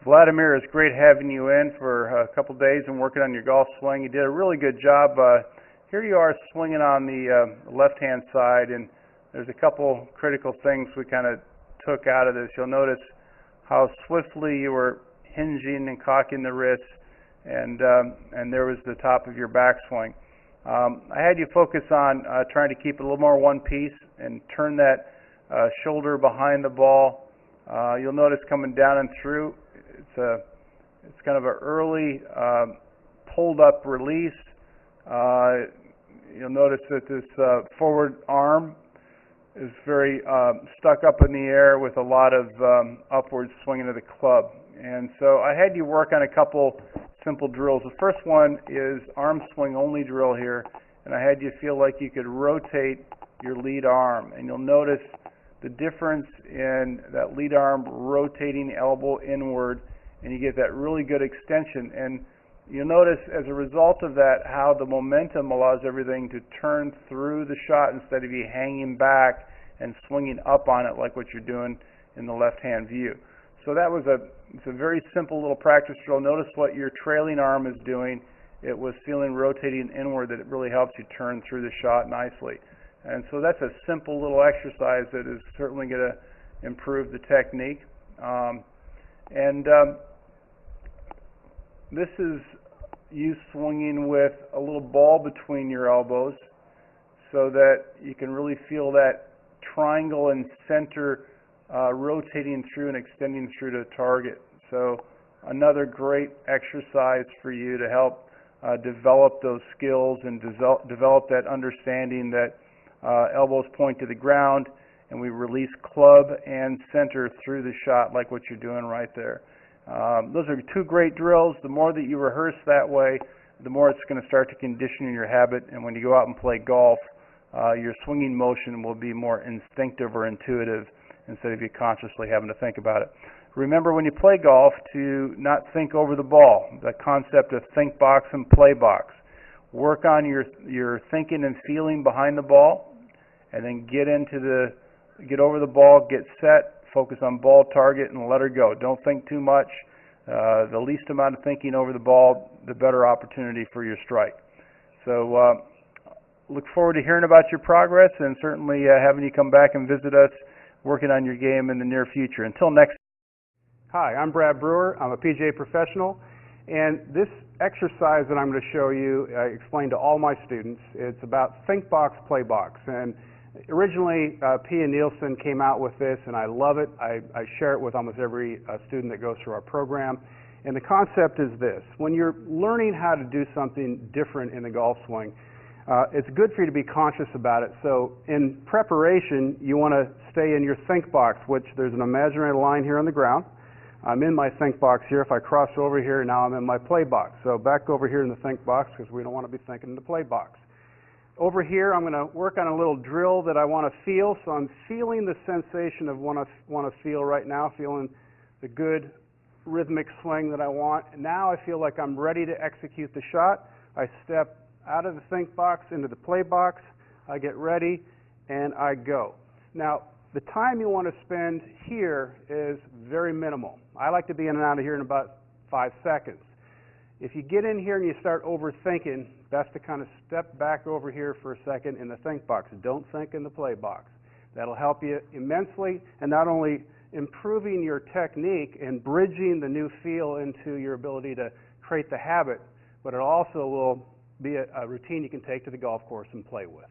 Vladimir, it's great having you in for a couple days and working on your golf swing. You did a really good job. Here you are swinging on the left-hand side, and there's a couple critical things we kind of took out of this. You'll notice how swiftly you were hinging and cocking the wrist, and there was the top of your backswing. I had you focus on trying to keep it a little more one piece and turn that shoulder behind the ball. You'll notice coming down and through, it's kind of an early pulled up release. You'll notice that this forward arm is very stuck up in the air with a lot of upward swinging of the club. And so I had you work on a couple simple drills. The first one is arm swing only drill here, and I had you feel like you could rotate your lead arm, and you'll notice the difference in that lead arm rotating elbow inward, and you get that really good extension. And you'll notice as a result of that how the momentum allows everything to turn through the shot instead of you hanging back and swinging up on it like what you're doing in the left-hand view. So that was it's a very simple little practice drill. Notice what your trailing arm is doing. It was feeling rotating inward, that it really helps you turn through the shot nicely. And so that's a simple little exercise that is certainly going to improve the technique. This is you swinging with a little ball between your elbows so that you can really feel that triangle and center rotating through and extending through to target. So another great exercise for you to help develop those skills and develop that understanding that elbows point to the ground and we release club and center through the shot like what you're doing right there. Those are two great drills. The more that you rehearse that way, the more it's going to start to condition your habit, and when you go out and play golf, your swinging motion will be more instinctive or intuitive instead of you consciously having to think about it. Remember when you play golf to not think over the ball, the concept of think box and play box. Work on your thinking and feeling behind the ball, and then get over the ball, get set, focus on ball target, and let her go. Don't think too much. The least amount of thinking over the ball, the better opportunity for your strike. So look forward to hearing about your progress, and certainly having you come back and visit us working on your game in the near future. Until next time. Hi, I'm Brad Brewer. I'm a PGA professional, and this exercise that I'm going to show you, I explain to all my students. It's about think box, play box. And originally, P. and Nielsen came out with this, and I love it. I share it with almost every student that goes through our program. And the concept is this: when you're learning how to do something different in the golf swing, it's good for you to be conscious about it. So in preparation, you want to stay in your think box, which there's an imaginary line here on the ground. I'm in my think box here. If I cross over here, now I'm in my play box. So back over here in the think box, because we don't want to be thinking in the play box. Over here, I'm going to work on a little drill that I want to feel. So I'm feeling the sensation of what I want to feel right now, feeling the good rhythmic swing that I want. And now I feel like I'm ready to execute the shot. I step out of the think box into the play box. I get ready, and I go. Now, the time you want to spend here is very minimal. I like to be in and out of here in about 5 seconds. If you get in here and you start overthinking, best to kind of step back over here for a second in the think box. Don't think in the play box. That'll help you immensely, and not only improving your technique and bridging the new feel into your ability to create the habit, but it also will be a routine you can take to the golf course and play with.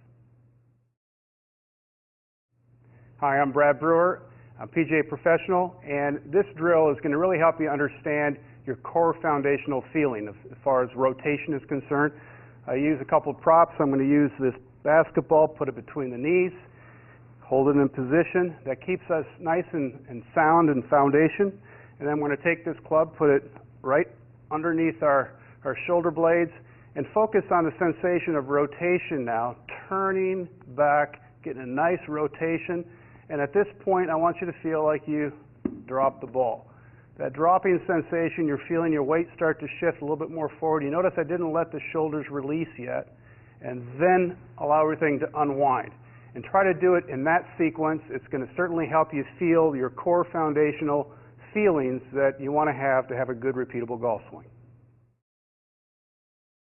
Hi, I'm Brad Brewer. I'm a PGA professional, and this drill is going to really help you understand your core foundational feeling as far as rotation is concerned. I use a couple of props. I'm going to use this basketball, put it between the knees, hold it in position. That keeps us nice and sound and foundation. And then I'm going to take this club, put it right underneath our shoulder blades, and focus on the sensation of rotation now, turning back, getting a nice rotation. And at this point, I want you to feel like you drop the ball. That dropping sensation, you're feeling your weight start to shift a little bit more forward. You notice I didn't let the shoulders release yet, and then allow everything to unwind. And try to do it in that sequence. It's going to certainly help you feel your core foundational feelings that you want to have a good repeatable golf swing.